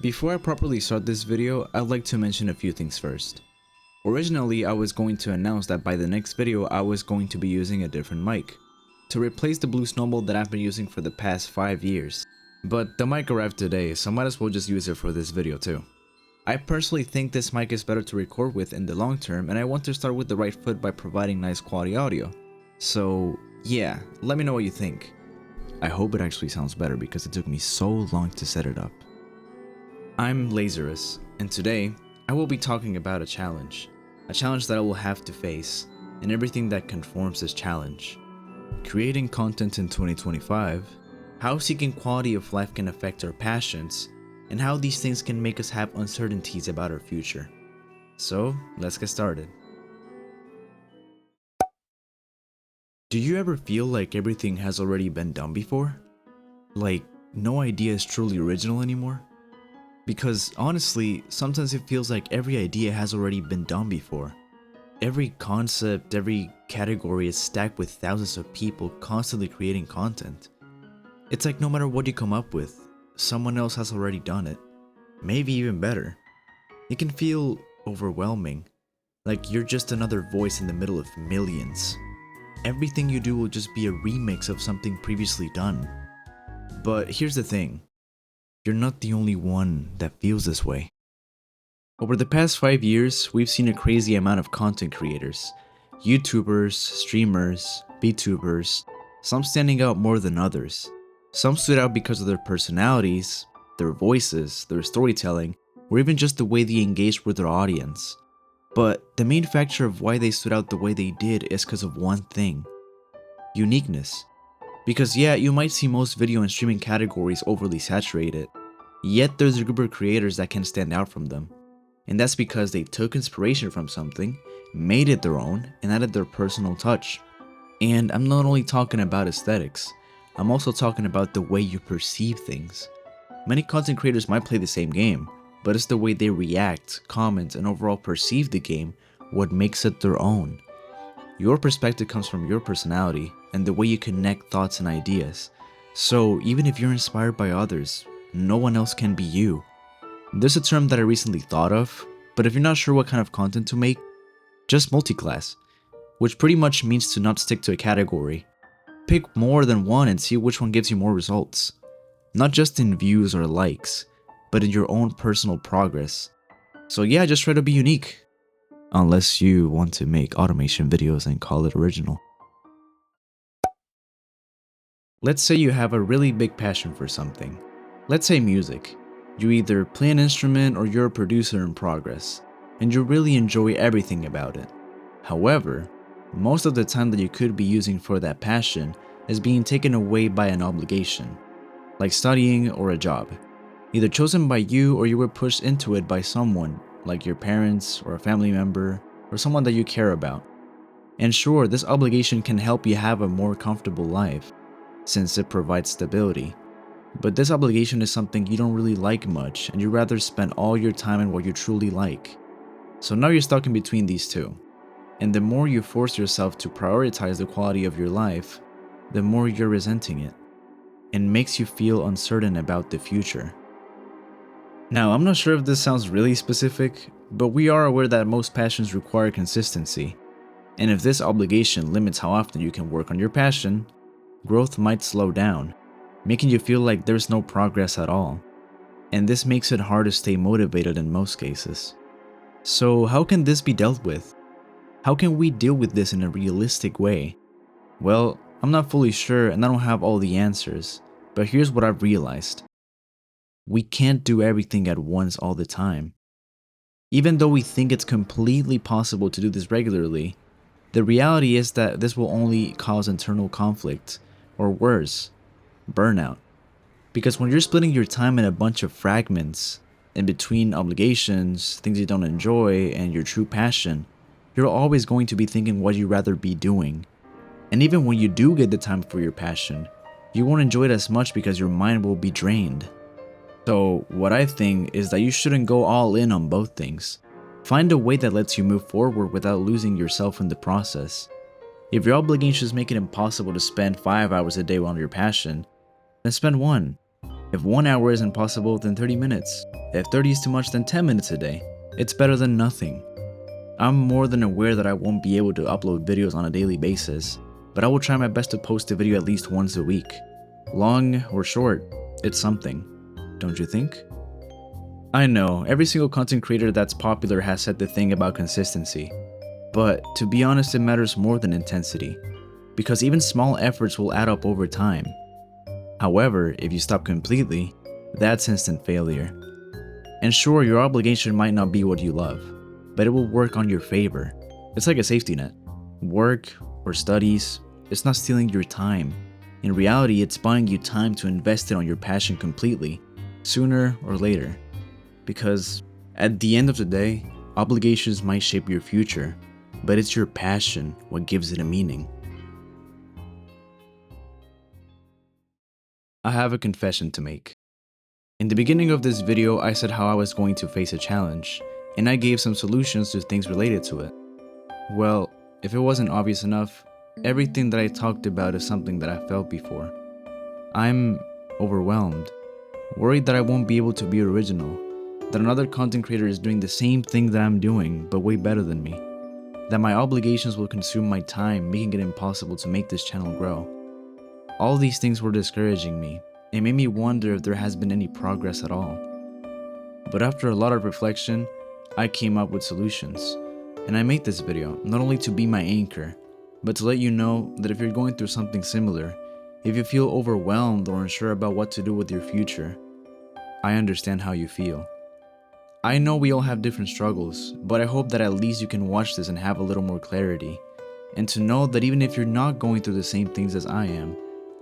Before I properly start this video, I'd like to mention a few things first. Originally, I was going to announce that by the next video I was going to be using a different mic, to replace the blue snowball that I've been using for the past 5 years. But the mic arrived today, so might as well just use it for this video too. I personally think this mic is better to record with in the long term, and I want to start with the right foot by providing nice quality audio. So yeah, let me know what you think. I hope it actually sounds better because it took me so long to set it up. I'm Lazerus, and today I will be talking about a challenge that I will have to face, and everything that conforms this challenge. Creating content in 2025, how seeking quality of life can affect our passions, and how these things can make us have uncertainties about our future. So let's get started. Do you ever feel like everything has already been done before? Like no idea is truly original anymore? Because honestly, sometimes it feels like every idea has already been done before. Every concept, every category is stacked with thousands of people constantly creating content. It's like no matter what you come up with, someone else has already done it. Maybe even better. It can feel overwhelming, like you're just another voice in the middle of millions. Everything you do will just be a remix of something previously done. But here's the thing. You're not the only one that feels this way. Over the past 5 years, we've seen a crazy amount of content creators, YouTubers, streamers, VTubers, some standing out more than others. Some stood out because of their personalities, their voices, their storytelling, or even just the way they engaged with their audience. But the main factor of why they stood out the way they did is because of one thing: uniqueness. Because yeah, you might see most video and streaming categories overly saturated, yet there's a group of creators that can stand out from them. And that's because they took inspiration from something, made it their own, and added their personal touch. And I'm not only talking about aesthetics, I'm also talking about the way you perceive things. Many content creators might play the same game, but it's the way they react, comment, and overall perceive the game what makes it their own. Your perspective comes from your personality and the way you connect thoughts and ideas. So even if you're inspired by others, no one else can be you. There's a term that I recently thought of, but if you're not sure what kind of content to make, just multi-class, which pretty much means to not stick to a category. Pick more than one and see which one gives you more results. Not just in views or likes, but in your own personal progress. So yeah, just try to be unique. Unless you want to make automation videos and call it original. Let's say you have a really big passion for something. Let's say music. You either play an instrument or you're a producer in progress, and you really enjoy everything about it. However, most of the time that you could be using for that passion is being taken away by an obligation, like studying or a job, either chosen by you or you were pushed into it by someone, like your parents or a family member or someone that you care about. And sure, this obligation can help you have a more comfortable life, since it provides stability. But this obligation is something you don't really like much, and you'd rather spend all your time in what you truly like. So now you're stuck in between these two. And the more you force yourself to prioritize the quality of your life, the more you're resenting it, and makes you feel uncertain about the future. Now, I'm not sure if this sounds really specific, but we are aware that most passions require consistency. And if this obligation limits how often you can work on your passion, growth might slow down, making you feel like there's no progress at all. And this makes it hard to stay motivated in most cases. So how can this be dealt with? How can we deal with this in a realistic way? Well, I'm not fully sure and I don't have all the answers, but here's what I've realized. We can't do everything at once all the time. Even though we think it's completely possible to do this regularly, the reality is that this will only cause internal conflict, or worse, burnout. Because when you're splitting your time in a bunch of fragments, in between obligations, things you don't enjoy, and your true passion, you're always going to be thinking what you'd rather be doing. And even when you do get the time for your passion, you won't enjoy it as much because your mind will be drained. So what I think is that you shouldn't go all in on both things. Find a way that lets you move forward without losing yourself in the process. If your obligations make it impossible to spend 5 hours a day on your passion, then spend one. If 1 hour isn't possible, then 30 minutes. If 30 is too much, then 10 minutes a day. It's better than nothing. I'm more than aware that I won't be able to upload videos on a daily basis, but I will try my best to post a video at least once a week. Long or short, it's something, don't you think? I know, every single content creator that's popular has said the thing about consistency, but to be honest, it matters more than intensity, because even small efforts will add up over time. However, if you stop completely, that's instant failure. And sure, your obligation might not be what you love, but it will work on your favor. It's like a safety net. Work or studies, it's not stealing your time. In reality, it's buying you time to invest it on your passion completely, sooner or later. Because at the end of the day, obligations might shape your future, but it's your passion what gives it a meaning. I have a confession to make. In the beginning of this video, I said how I was going to face a challenge, and I gave some solutions to things related to it. Well, if it wasn't obvious enough, everything that I talked about is something that I felt before. I'm overwhelmed, worried that I won't be able to be original, that another content creator is doing the same thing that I'm doing, but way better than me, that my obligations will consume my time, making it impossible to make this channel grow. All these things were discouraging me. It made me wonder if there has been any progress at all. But after a lot of reflection, I came up with solutions. And I made this video not only to be my anchor, but to let you know that if you're going through something similar, if you feel overwhelmed or unsure about what to do with your future, I understand how you feel. I know we all have different struggles, but I hope that at least you can watch this and have a little more clarity, and to know that even if you're not going through the same things as I am,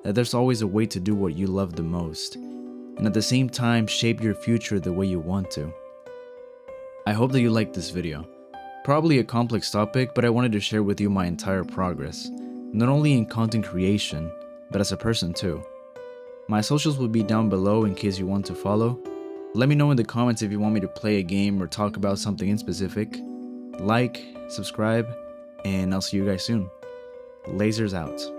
that there's always a way to do what you love the most, and at the same time shape your future the way you want to. I hope that you liked this video. Probably a complex topic, but I wanted to share with you my entire progress, not only in content creation, but as a person too. My socials will be down below in case you want to follow. Let me know in the comments if you want me to play a game or talk about something in specific. Like, subscribe, and I'll see you guys soon. Lazerus out.